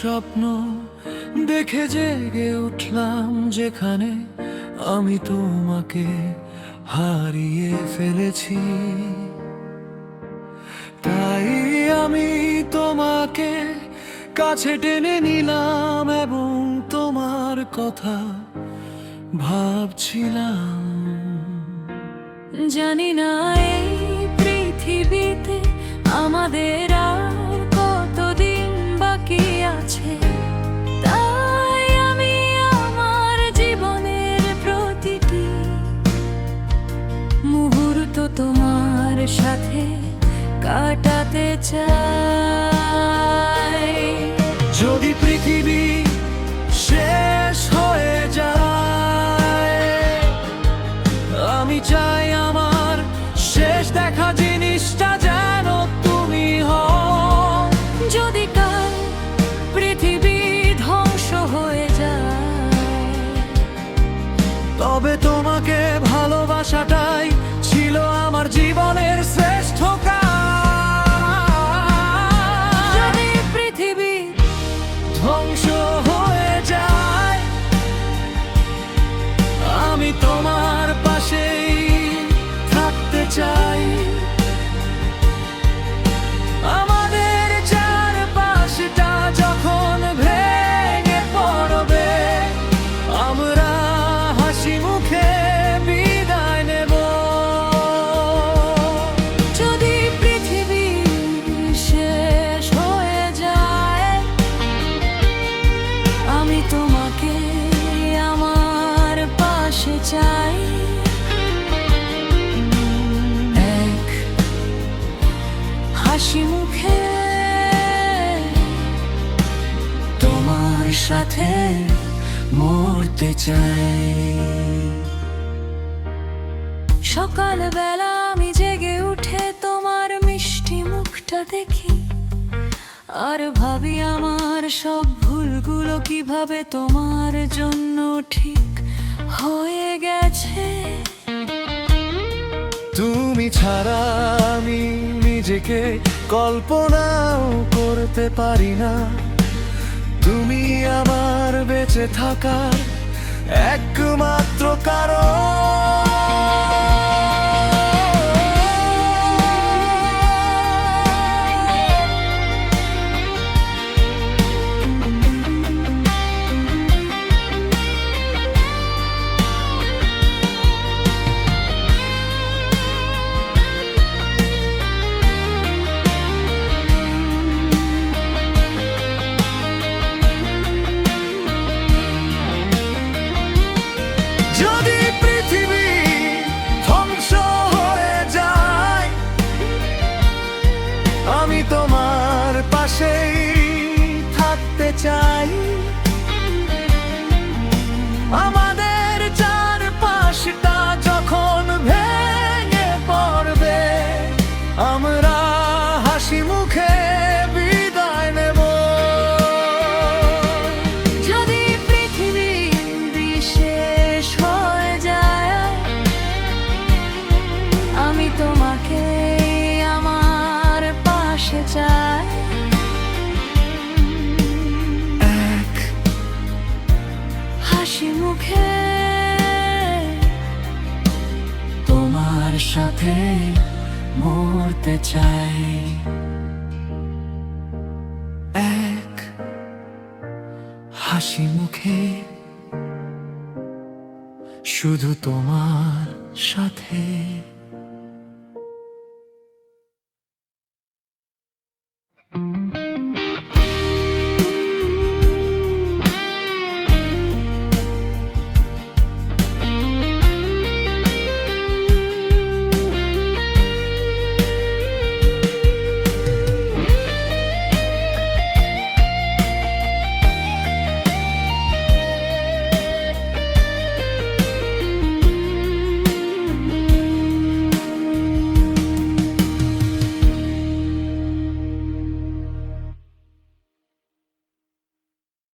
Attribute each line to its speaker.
Speaker 1: স্বপ্ন দেখে জেগে উঠলাম, যেখানে আমি তোমাকে হারিয়ে ফেলেছি। তাই আমি তোমাকে কাছে টেনে নিলাম এবং তোমার কথা ভাবছিলাম।
Speaker 2: জানি না এই পৃথিবীতে আমাদের আর কতদিন বাকি আছে, তাই আমি আমার জীবনের প্রতিটি মুহূর্ত তোমার সাথে কাটাতে চাই।
Speaker 1: যদি পৃথিবী শেষ হয়ে যায়, আমি চাই আমার শেষ দেখা জিনিসটা যেন তুমি হও।
Speaker 2: যদি কাল পৃথিবী ধ্বংস হয়ে যায়,
Speaker 1: তবে তোমাকে ভালোবাসাটাই ছিল আমার জীবনের শ্রেষ্ঠ কাজ।
Speaker 2: যদি পৃথিবী
Speaker 1: ধ্বংস হয়ে যায়, আমি তোমার পাশেই থাকতে চাই। আমাদের চারপাশটা যখন ভেঙে পড়বে, আমরা হাসি মুখে বিদায় নেব।
Speaker 2: যদি পৃথিবী শেষ হয়ে যায়, আমি তোমাকে আমার পাশে চাই। এক হাসি মুখে
Speaker 1: তোমার সাথে মরতে চাই।
Speaker 2: সকালবেলা আমি জেগে উঠে তোমার মিষ্টি মুখটা দেখি, আর ভাবি আমার সব ভুলগুলো কিভাবে তোমার জন্য ঠিক হয়ে গেছে।
Speaker 1: তুমি ছাড়া আমি নিজেকে কল্পনাও করতে পারি না। তুমি আমার বেঁচে থাকার একমাত্র কারণ। যদি পৃথিবী ধ্বংস হয়ে যায়, আমি তোমার পাশেই থাকতে চাই। আমাদের চারপাশটা যখন ভেঙে পড়বে, আমরা হাসি মুখে বিদায় নেব।
Speaker 2: যদি পৃথিবী শেষ হয়ে যায়, আমি তোমাকে আমার পাশে চাই।
Speaker 1: এক
Speaker 2: হাসি মুখে
Speaker 1: তোমার সাথে মরতে চাই। এক হাসি মুখে শুধু তোমার সাথে।